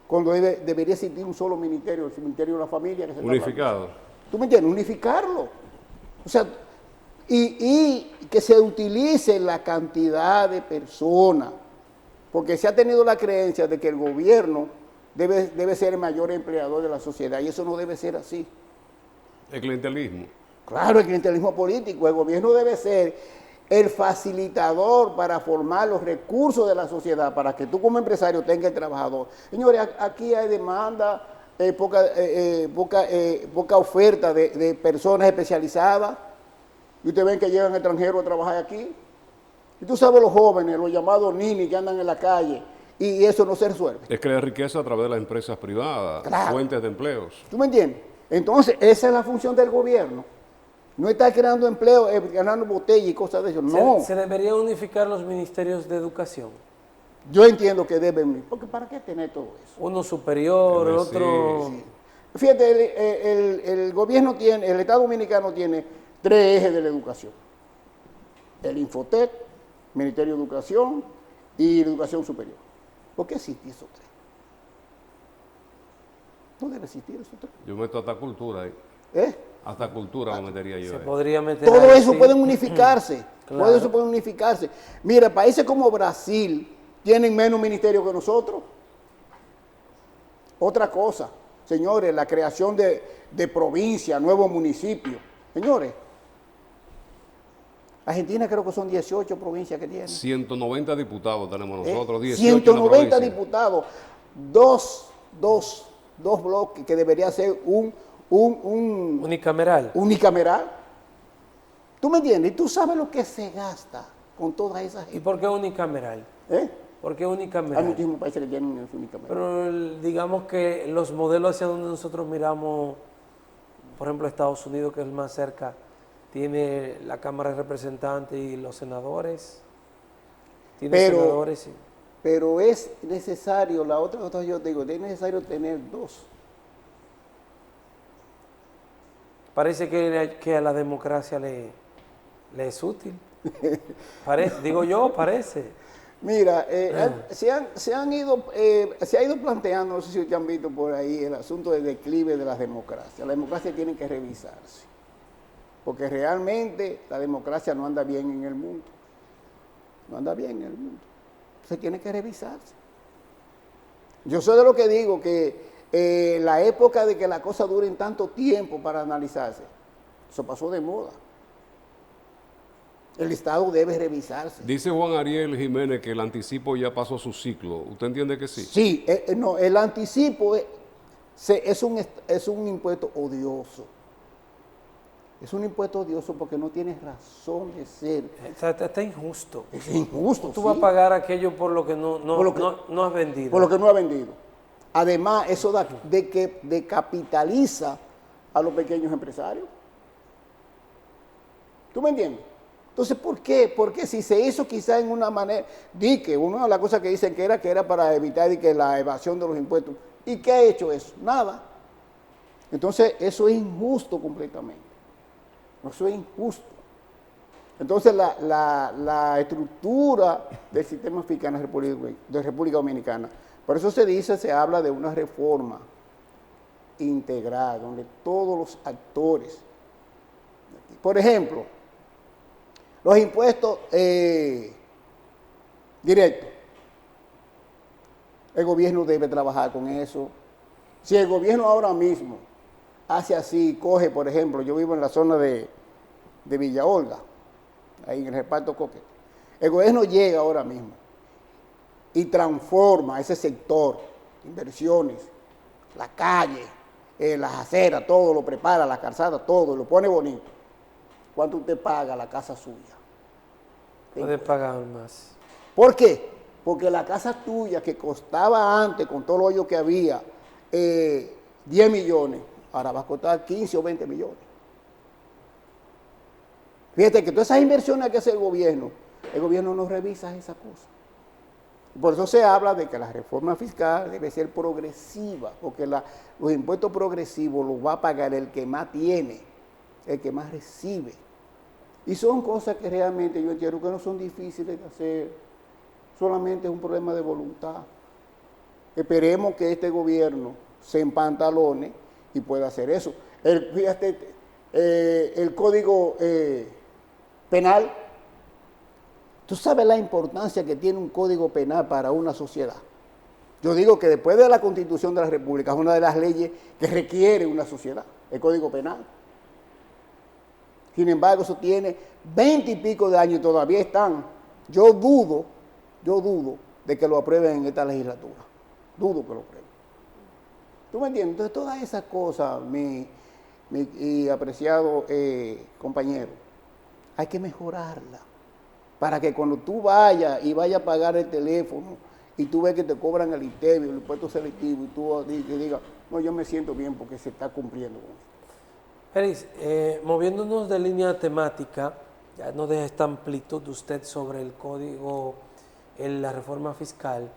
Cuando debería existir un solo ministerio, el ministerio de la familia. Que se unificado. ¿Tú me entiendes? Unificarlo. O sea, y que se utilice la cantidad de personas, porque se ha tenido la creencia de que el gobierno debe ser el mayor empleador de la sociedad, y eso no debe ser así. El clientelismo. Claro, el clientelismo político. El gobierno debe ser el facilitador para formar los recursos de la sociedad, para que tú como empresario tengas el trabajador. Señores, aquí hay demanda, poca oferta de personas especializadas, y ustedes ven que llegan extranjeros a trabajar aquí. Y tú sabes los jóvenes, los llamados ninis que andan en la calle, y eso no se resuelve. Es crear riqueza a través de las empresas privadas, Claro. fuentes de empleos. ¿Tú me entiendes? Entonces, esa es la función del gobierno. No está creando empleo, ganando botella y cosas de eso. No. ¿Se deberían unificar los ministerios de educación? Yo entiendo que deben, porque ¿para qué tener todo eso? Uno superior, el otro... Sí. Fíjate, el gobierno tiene, el Estado Dominicano tiene 3 ejes de la educación. El Infotec, Ministerio de Educación y la Educación Superior. ¿Por qué existe esos 3? No debe existir esos 3. Yo meto hasta cultura ahí. Hasta cultura lo metería yo. Se ahí. podría meter Todo ahí, eso sí. pueden unificarse. Claro. Todo eso puede unificarse. Mira, países como Brasil tienen menos ministerios que nosotros. Otra cosa, señores, la creación de provincias, nuevos municipios. Señores, Argentina creo que son 18 provincias que tiene. 190 diputados tenemos nosotros, 18 en la 190 provincia. diputados, dos bloques que debería ser un unicameral. Unicameral. ¿Tú me entiendes? Y tú sabes lo que se gasta con toda esa gente. ¿Y por qué unicameral? ¿Por qué unicameral? Hay muchísimos países que tienen unicameral. Pero digamos que los modelos hacia donde nosotros miramos, por ejemplo, Estados Unidos, que es el más cerca, tiene la Cámara de Representantes y los senadores. Tiene senadores, sí. Pero es necesario, la otra cosa yo digo, es necesario tener 2. Parece que a la democracia le es útil. Digo yo, parece. Mira, se ha ido planteando, no sé si ustedes han visto por ahí, el asunto del declive de las democracias. La democracia tiene que revisarse, porque realmente la democracia no anda bien en el mundo. No anda bien en el mundo. Se tiene que revisarse. Yo soy de lo que digo que la época de que las cosas duren tanto tiempo para analizarse, eso pasó de moda. El Estado debe revisarse. Dice Juan Ariel Jiménez que el anticipo ya pasó su ciclo. ¿Usted entiende que sí? Sí, no, el anticipo es un impuesto odioso. Es un impuesto odioso porque no tiene razón de ser. Está injusto. Es injusto. Tú vas a pagar aquello por lo que no has vendido. Por lo que no ha vendido. Además, eso decapitaliza a los pequeños empresarios. ¿Tú me entiendes? Entonces, ¿por qué? Porque si se hizo quizá en una manera, una de las cosas que dicen que era para evitar que la evasión de los impuestos. ¿Y qué ha hecho eso? Nada. Entonces, eso es injusto completamente. Eso es injusto. Entonces, la estructura del sistema fiscal de República Dominicana, por eso se habla de una reforma integral, donde todos los actores, por ejemplo, los impuestos directos, el gobierno debe trabajar con eso. Si el gobierno ahora mismo hace así, coge, por ejemplo, yo vivo en la zona de Villa Olga, ahí en el reparto Coquete, el gobierno llega ahora mismo y transforma ese sector, inversiones, la calle, las aceras, todo lo prepara, la calzada, todo, lo pone bonito. ¿Cuánto usted paga la casa suya? Puede pagar más. ¿Por qué? Porque la casa tuya que costaba antes, con todo lo hoyo que había, 10 millones, ahora va a costar 15 o 20 millones. Fíjate que todas esas inversiones que hace el gobierno no revisa esas cosas. Por eso se habla de que la reforma fiscal debe ser progresiva, porque los impuestos progresivos los va a pagar el que más tiene, el que más recibe. Y son cosas que realmente yo entiendo que no son difíciles de hacer, solamente es un problema de voluntad. Esperemos que este gobierno se empantalone y pueda hacer eso. Fíjate, el código penal. ¿Tú sabes la importancia que tiene un código penal para una sociedad? Yo digo que después de la Constitución de la República es una de las leyes que requiere una sociedad, el código penal. Sin embargo, eso tiene 20 y pico de años y todavía están. Yo dudo de que lo aprueben en esta legislatura. Dudo que lo aprueben. ¿Tú me entiendes? Entonces, todas esas cosas, mi apreciado compañero, hay que mejorarlas. Para que cuando tú vayas a pagar el teléfono y tú ves que te cobran el ITEVI, el impuesto selectivo, y tú te digas, no, yo me siento bien porque se está cumpliendo con esto. Félix, moviéndonos de línea temática, ya no deja esta amplitud de usted sobre el código, la reforma fiscal.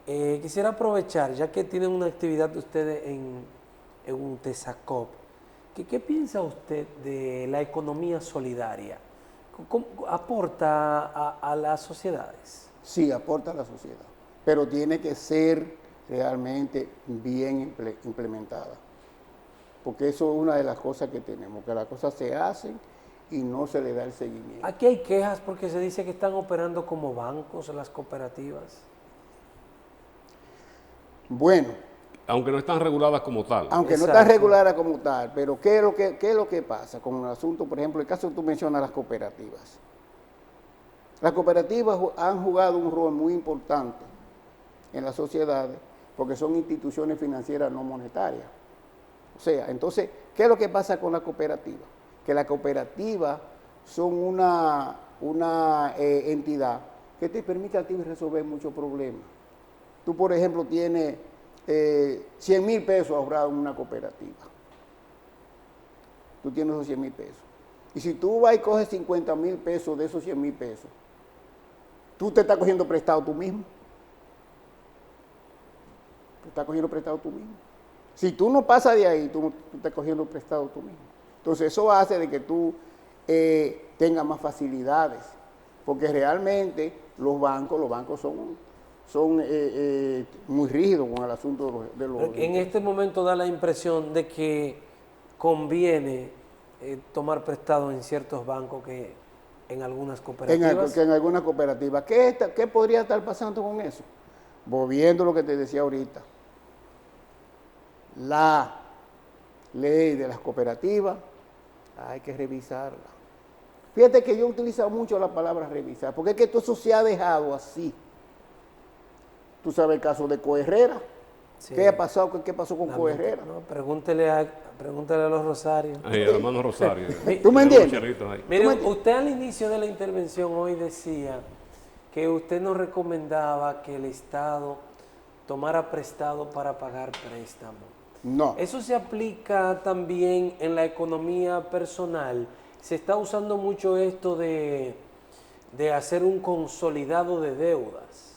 Quisiera aprovechar, ya que tienen una actividad de ustedes en un TESACOP, ¿qué piensa usted de la economía solidaria? ¿Cómo aporta a las sociedades? Sí, aporta a la sociedad, pero tiene que ser realmente bien implementada, porque eso es una de las cosas que tenemos, que las cosas se hacen y no se le da el seguimiento. Aquí hay quejas porque se dice que están operando como bancos las cooperativas. Bueno. Aunque no están reguladas como tal. Aunque no están reguladas como tal, pero ¿qué es lo que pasa con el asunto? Por ejemplo, el caso que tú mencionas, las cooperativas. Las cooperativas han jugado un rol muy importante en las sociedades porque son instituciones financieras no monetarias. O sea, entonces, ¿qué es lo que pasa con la cooperativa? Que las cooperativas son una entidad que te permite a ti resolver muchos problemas. Tú, por ejemplo, tienes 100 mil pesos ahorrados en una cooperativa. Tú tienes esos 100 mil pesos. Y si tú vas y coges 50 mil pesos de esos 100 mil pesos, tú te estás cogiendo prestado tú mismo. Te estás cogiendo prestado tú mismo. Si tú no pasas de ahí, tú estás cogiendo prestado tú mismo. Entonces eso hace de que tú tengas más facilidades. Porque realmente los bancos son muy rígidos con el asunto de los... En este momento da la impresión de que conviene tomar prestado en ciertos bancos que en algunas cooperativas. En algunas cooperativas. ¿Qué podría estar pasando con eso? Volviendo a lo que te decía ahorita. La ley de las cooperativas hay que revisarla. Fíjate que yo he utilizado mucho la palabra revisar, porque es que todo eso se ha dejado así. Tú sabes el caso de Coherrera. Sí. ¿Qué pasó con Coherrera? No, pregúntele a los Rosarios. Ay, hermano Rosario. ¿Tú me entiendes? Mire, usted al inicio de la intervención hoy decía que usted nos recomendaba que el Estado tomara prestado para pagar préstamos. No. Eso se aplica también en la economía personal. Se está usando mucho esto de hacer un consolidado de deudas.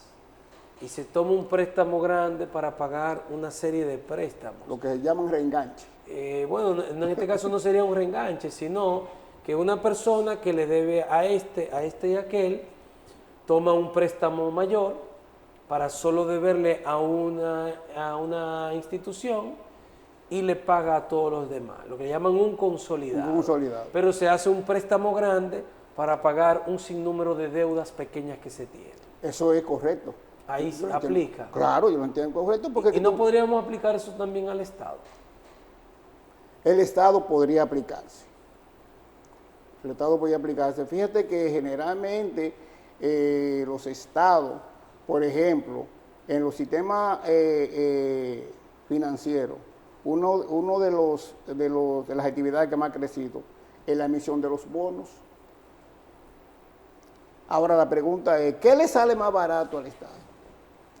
Y se toma un préstamo grande para pagar una serie de préstamos. Lo que se llaman reenganche. Bueno, en este caso no sería un reenganche, sino que una persona que le debe a este y a aquel, toma un préstamo mayor para solo deberle a una institución y le paga a todos los demás. Lo que llaman un consolidado. Un consolidado. Pero se hace un préstamo grande para pagar un sinnúmero de deudas pequeñas que se tienen. Eso es correcto. Ahí se aplica. Claro, yo lo entiendo correcto. Porque ¿Y no podríamos aplicar eso también al Estado? El Estado podría aplicarse. El Estado podría aplicarse. Fíjate que generalmente los estados, por ejemplo, en los sistemas financieros, uno de las actividades que más ha crecido es la emisión de los bonos. Ahora la pregunta es, ¿qué le sale más barato al Estado?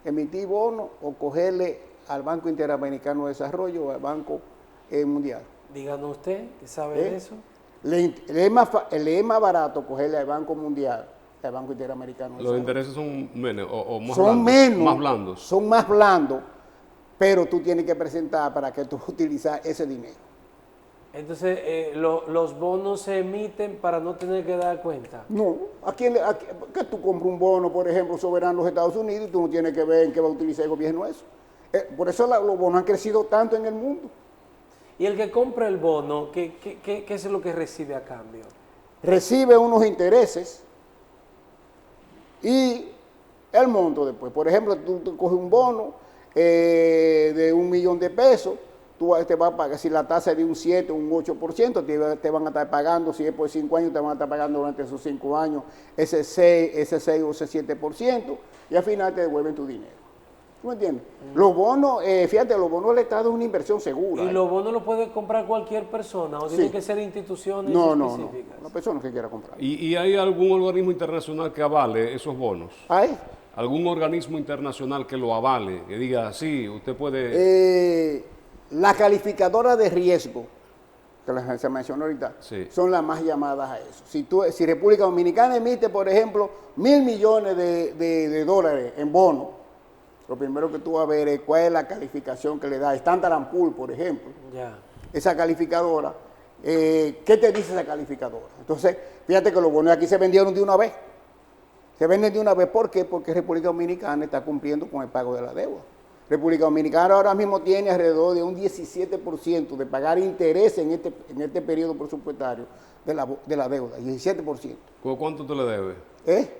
¿Emitir bonos o cogerle al Banco Interamericano de Desarrollo o al Banco Mundial? Díganos usted, ¿qué sabe de eso? Le es más barato cogerle al Banco Mundial que al Banco Interamericano de Los Desarrollo. intereses son menos o más Son blandos. menos, Más blandos. son más blandos, pero tú tienes que presentar para que tú utilizar ese dinero. Entonces, los bonos se emiten para no tener que dar cuenta. No, que tú compras un bono, por ejemplo, soberano de los Estados Unidos y tú no tienes que ver en qué va a utilizar el gobierno eso. Por eso los bonos han crecido tanto en el mundo. Y el que compra el bono, ¿qué es lo que recibe a cambio? Recibe unos intereses y el monto después. Por ejemplo, tú coges un bono de 1 millón de pesos, tú te vas a pagar, si la tasa es de un 7 o un 8%, te van a estar pagando, si es por 5 años, te van a estar pagando durante esos 5 años ese 6 o ese 7%, y al final te devuelven tu dinero. ¿Tú me entiendes? Los bonos, fíjate, los bonos del Estado es una inversión segura. ¿Y los bonos los puede comprar cualquier persona o tienen que ser instituciones específicas? Una persona que quiera comprar. ¿Y hay algún organismo internacional que avale esos bonos? ¿Hay? ¿Algún organismo internacional que lo avale? Que diga, sí, usted puede... La calificadora de riesgo, que se mencionó ahorita, Sí. son las más llamadas a eso. Si República Dominicana emite, por ejemplo, 1.000 millones de dólares en bonos, lo primero que tú vas a ver es cuál es la calificación que le da Standard & Poor's, por ejemplo. Ya. Esa calificadora, ¿qué te dice esa calificadora? Entonces, fíjate que los bonos aquí se vendieron de una vez. Se venden de una vez, ¿por qué? Porque República Dominicana está cumpliendo con el pago de la deuda. República Dominicana ahora mismo tiene alrededor de un 17% de pagar interés en este periodo presupuestario de la deuda, 17%. ¿Cuánto te le debe?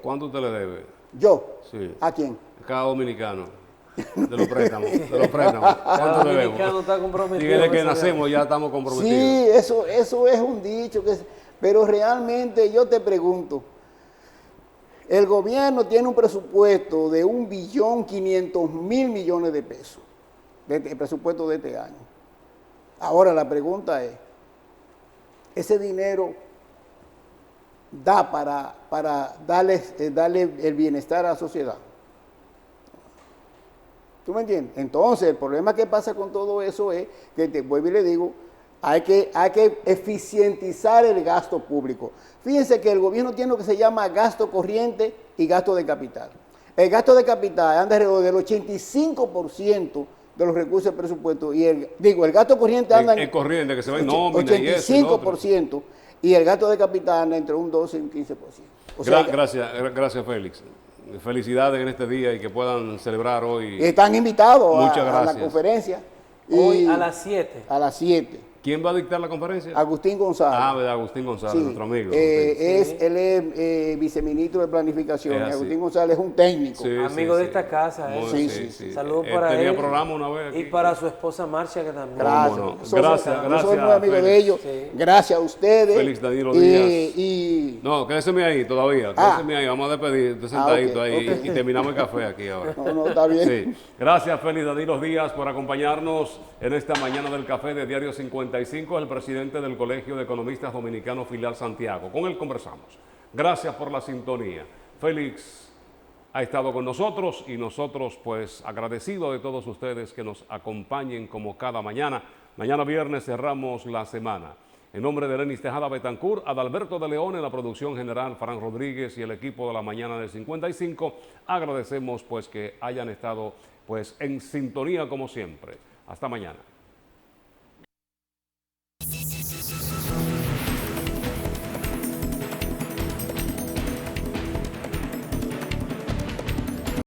¿Cuánto te le debe? ¿Yo? Sí. ¿A quién? Cada dominicano. De los préstamos. ¿Cuánto debemos? Dominicano está comprometido. Desde que nacemos ya estamos comprometidos. Sí, eso es un dicho, pero realmente yo te pregunto, el gobierno tiene un presupuesto de 1.500.000 millones de pesos, el presupuesto de este año. Ahora la pregunta es, ¿ese dinero da para darle el bienestar a la sociedad? ¿Tú me entiendes? Entonces, el problema que pasa con todo eso es que, te vuelvo y le digo, hay que eficientizar el gasto público. Fíjense que el gobierno tiene lo que se llama gasto corriente y gasto de capital. El gasto de capital anda alrededor del 85% de los recursos del presupuesto. Y el gasto corriente anda en corriente, que se va en nómina y eso. 85%. Y el gasto de capital anda entre un 12 y un 15%. O sea, gracias, Félix. Felicidades en este día y que puedan celebrar hoy. Están invitados Muchas a la gracias. conferencia. Hoy a las 7. A las 7. ¿Quién va a dictar la conferencia? Agustín González. Ah, ¿verdad? Agustín González, Sí. nuestro amigo. Él es viceministro de Planificación. Es así. Agustín González es un técnico. Sí, Amigo de esta casa. Sí. Saludos para él. Tenía programa una vez aquí. Y para su esposa Marcia, que también. Gracias. No. Yo soy muy amigo Félix. de ellos. Sí. Gracias a ustedes. Félix Danilo Díaz. Y No, quédeseme ahí todavía. Quédeseme ahí. Vamos a despedir de sentadito ok, ahí ok. y terminamos el café aquí ahora. no, está bien. Sí. Gracias, Félix Danilo Díaz, por acompañarnos en esta mañana del café de Diario 55, el presidente del Colegio de Economistas Dominicanos Filial Santiago. Con él conversamos. Gracias por la sintonía. Félix ha estado con nosotros y nosotros pues agradecidos de todos ustedes que nos acompañen como cada mañana. Mañana viernes cerramos la semana. En nombre de Lenis Tejada Betancourt, Adalberto de León en la producción general, Fran Rodríguez y el equipo de la mañana del 55, agradecemos pues que hayan estado pues en sintonía como siempre. Hasta mañana.